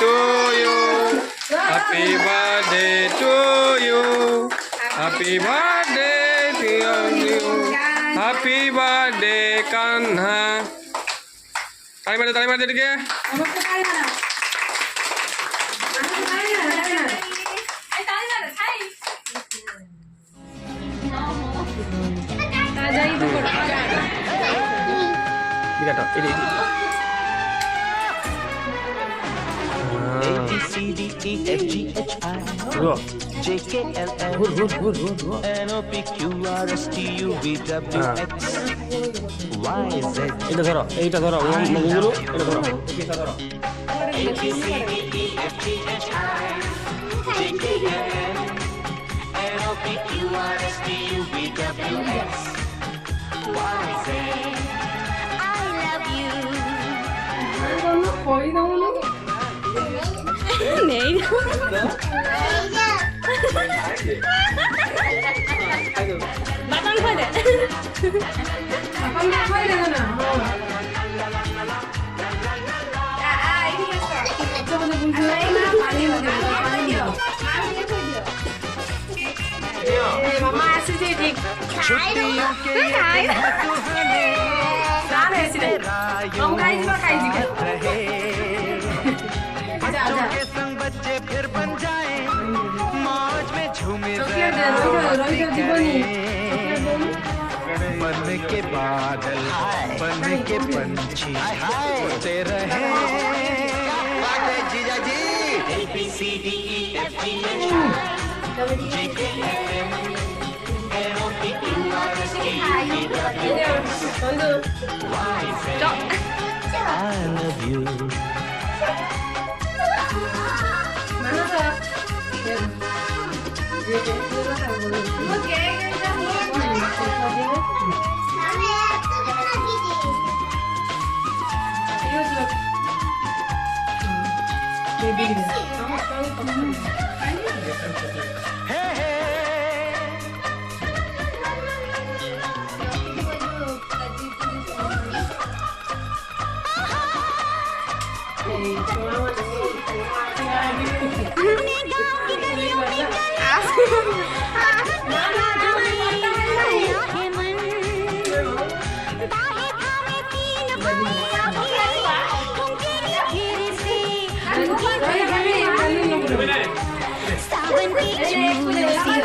to you. Happy birthday to you. Happy birthday to you. Happy birthday Kanha. তালি মারতে এদিকে। এটা ধরো এইটা ধরো গুলো এটা ধরো এটা ধরো নেই বাতান খাই দে মামা আসছে ঠিক খাই बच्चे फिर बन जाए मौज में झूमे बन के बादल बन के पंछी उड़ते रहे जीजा जी I love you. सावन की